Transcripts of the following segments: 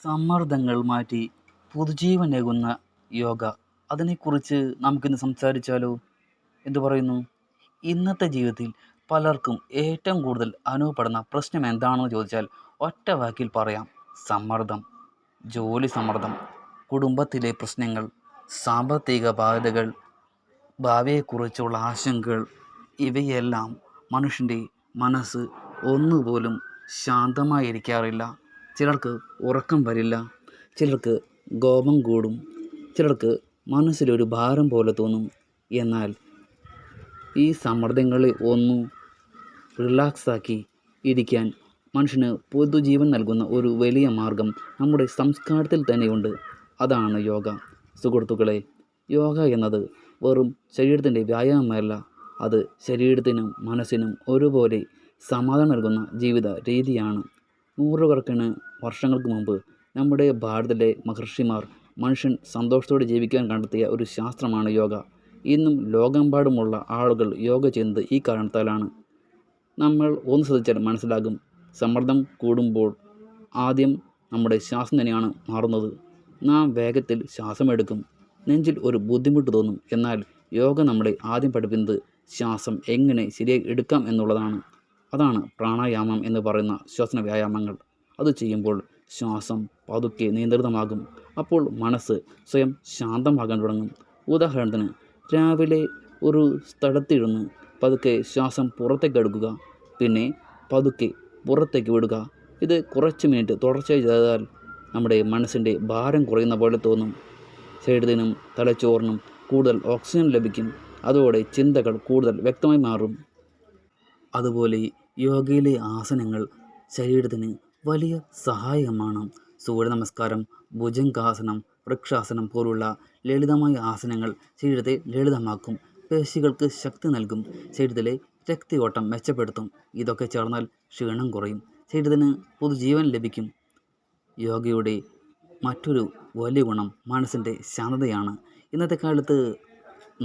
സമ്മർദ്ദങ്ങൾ മാറ്റി പുതുജീവനേകുന്ന യോഗ. അതിനെക്കുറിച്ച് നമുക്കിന്ന് സംസാരിച്ചാലോ? എന്തു പറയുന്നു? ഇന്നത്തെ ജീവിതത്തിൽ പലർക്കും ഏറ്റവും കൂടുതൽ അനുഭവപ്പെടുന്ന പ്രശ്നം എന്താണെന്ന് ചോദിച്ചാൽ ഒറ്റ വാക്കിൽ പറയാം: സമ്മർദ്ദം. ജോലി സമ്മർദ്ദം, കുടുംബത്തിലെ പ്രശ്നങ്ങൾ, സാമ്പത്തിക ബാധ്യതകൾ, ഭാവിയെക്കുറിച്ചുള്ള ആശങ്കകൾ, ഇവയെല്ലാം മനുഷ്യൻ്റെ മനസ്സ് ഒന്നുപോലും ശാന്തമായിരിക്കാറില്ല. ചിലർക്ക് ഉറക്കം വരില്ല, ചിലർക്ക് കോപം കൂടും, ചിലർക്ക് മനസ്സിലൊരു ഭാരം പോലെ തോന്നും. എന്നാൽ ഈ സമ്മർദ്ദങ്ങളെ ഒന്ന് റിലാക്സാക്കി ഇരിക്കാൻ മനുഷ്യന് പുതുജീവൻ നൽകുന്ന ഒരു വലിയ മാർഗം നമ്മുടെ സംസ്കാരത്തിൽ തന്നെയുണ്ട്. അതാണ് യോഗ. സുഹൃത്തുക്കളെ, യോഗ എന്നത് വെറും ശരീരത്തിൻ്റെ വ്യായാമമല്ല. അത് ശരീരത്തിനും മനസ്സിനും ഒരുപോലെ സമാധാനം നൽകുന്ന ജീവിത രീതിയാണ്. നൂറുകണക്കിന് വർഷങ്ങൾക്ക് മുമ്പ് നമ്മുടെ ഭാരതത്തിലെ മഹർഷിമാർ മനുഷ്യൻ സന്തോഷത്തോടെ ജീവിക്കാൻ കണ്ടെത്തിയ ഒരു ശാസ്ത്രമാണ് യോഗ. ഇന്നും ലോകമെമ്പാടുമുള്ള ആളുകൾ യോഗ ചെയ്യുന്നത് ഈ കാരണത്താലാണ്. നമ്മൾ ഒന്ന് ശ്രദ്ധിച്ചാൽ മനസ്സിലാകും, സമ്മർദ്ദം കൂടുമ്പോൾ ആദ്യം നമ്മുടെ ശ്വാസം തന്നെയാണ് മാറുന്നത്. നാം വേഗത്തിൽ ശ്വാസമെടുക്കും, നെഞ്ചിൽ ഒരു ബുദ്ധിമുട്ട് തോന്നും. എന്നാൽ യോഗ നമ്മളെ ആദ്യം പഠിപ്പിക്കുന്നത് ശ്വാസം എങ്ങനെ ശരിയായി എടുക്കാം എന്നുള്ളതാണ്. അതാണ് പ്രാണായാമം എന്ന് പറയുന്ന ശ്വസന വ്യായാമങ്ങൾ. അത് ചെയ്യുമ്പോൾ ശ്വാസം പതുക്കെ നിയന്ത്രിതമാകും. അപ്പോൾ മനസ്സ് സ്വയം ശാന്തമാകാൻ തുടങ്ങും. ഉദാഹരണത്തിന്, രാവിലെ ഒരു സ്ഥലത്തിരുന്ന് പതുക്കെ ശ്വാസം പുറത്തേക്ക് എടുക്കുക, പിന്നെ പതുക്കെ പുറത്തേക്ക് വിടുക. ഇത് കുറച്ച് മിനിറ്റ് തുടർച്ചയായി ചെയ്താൽ നമ്മുടെ മനസ്സിൻ്റെ ഭാരം കുറയുന്ന പോലെ തോന്നും. ശരീരത്തിനും തലച്ചോറിനും കൂടുതൽ ഓക്സിജൻ ലഭിക്കും. അതോടെ ചിന്തകൾ കൂടുതൽ വ്യക്തമായി മാറും. അതുപോലെ യോഗയിലെ ആസനങ്ങൾ ശരീരത്തിന് വലിയ സഹായകമാണ്. സൂര്യ നമസ്കാരം, ഭുജംഗാസനം, വൃക്ഷാസനം പോലുള്ള ലളിതമായ ആസനങ്ങൾ ശരീരത്തെ ലളിതമാക്കും, പേശികൾക്ക് ശക്തി നൽകും, ശരീരത്തിലെ രക്തയോട്ടം മെച്ചപ്പെടുത്തും. ഇതൊക്കെ ചേർന്നാൽ ക്ഷീണം കുറയും, ശരീരത്തിന് പുതുജീവൻ ലഭിക്കും. യോഗയുടെ മറ്റൊരു വലിയ ഗുണം മനസ്സിൻ്റെ ശാന്തതയാണ്. ഇന്നത്തെ കാലത്ത്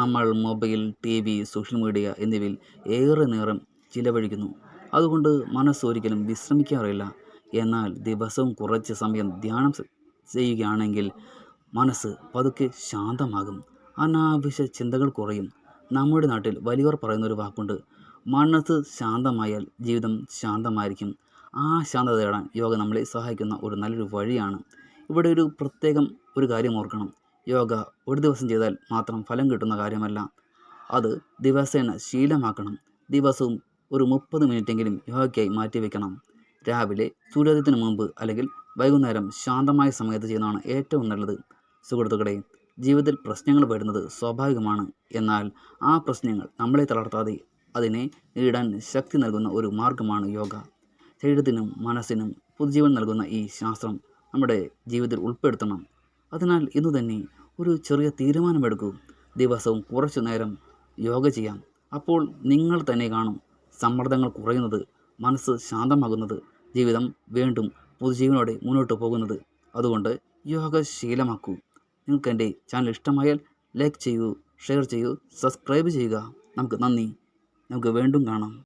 നമ്മൾ മൊബൈൽ, TV, സോഷ്യൽ മീഡിയ എന്നിവയിൽ ഏറെ നേരം ചിലവഴിക്കുന്നു. അതുകൊണ്ട് മനസ്സ് ഒരിക്കലും വിശ്രമിക്കാറില്ല. എന്നാൽ ദിവസവും കുറച്ച് സമയം ധ്യാനം ചെയ്യുകയാണെങ്കിൽ മനസ്സ് പതുക്കെ ശാന്തമാകും, അനാവശ്യ ചിന്തകൾ കുറയും. നമ്മുടെ നാട്ടിൽ വലിയവർ പറയുന്നൊരു വാക്കുണ്ട്: മനസ്സ് ശാന്തമായാൽ ജീവിതം ശാന്തമായിരിക്കും. ആ ശാന്തത നേടാൻ യോഗ നമ്മളെ സഹായിക്കുന്ന ഒരു നല്ലൊരു വഴിയാണ്. ഇവിടെ ഒരു കാര്യം ഓർക്കണം: യോഗ ഒരു ദിവസം ചെയ്താൽ മാത്രം ഫലം കിട്ടുന്ന കാര്യമല്ല. അത് ദിവസേന ശീലമാക്കണം. ദിവസവും ഒരു 30 മിനിറ്റെങ്കിലും യോഗയ്ക്കായി മാറ്റിവെക്കണം. രാവിലെ സൂര്യോദയത്തിന് മുമ്പ് അല്ലെങ്കിൽ വൈകുന്നേരം ശാന്തമായ സമയത്ത് ചെയ്യുന്നതാണ് ഏറ്റവും നല്ലത്. സുഹൃത്തുക്കളെ, ജീവിതത്തിൽ പ്രശ്നങ്ങൾ വരുന്നത് സ്വാഭാവികമാണ്. എന്നാൽ ആ പ്രശ്നങ്ങൾ നമ്മളെ തളർത്താതെ അതിനെ നേരിടാൻ ശക്തി നൽകുന്ന ഒരു മാർഗമാണ് യോഗ. ശരീരത്തിനും മനസ്സിനും പുതുജീവൻ നൽകുന്ന ഈ ശാസ്ത്രം നമ്മുടെ ജീവിതത്തിൽ ഉൾപ്പെടുത്തണം. അതിനാൽ ഇന്നു തന്നെ ഒരു ചെറിയ തീരുമാനമെടുക്കൂ. ദിവസവും കുറച്ചു നേരം യോഗ ചെയ്യാം. അപ്പോൾ നിങ്ങൾ തന്നെ കാണും സമ്മർദ്ദങ്ങൾ കുറയുന്നത്, മനസ്സ് ശാന്തമാകുന്നത്, ജീവിതം വീണ്ടും പുതുജീവനോടെ മുന്നോട്ട് പോകുന്നത്. അതുകൊണ്ട് യോഗ ശീലമാക്കൂ. നിങ്ങൾക്ക് എൻ്റെ ചാനൽ ഇഷ്ടമായാൽ ലൈക്ക് ചെയ്യൂ, ഷെയർ ചെയ്യൂ, സബ്സ്ക്രൈബ് ചെയ്യുക. നമുക്ക് നന്ദി. നമുക്ക് വീണ്ടും കാണാം.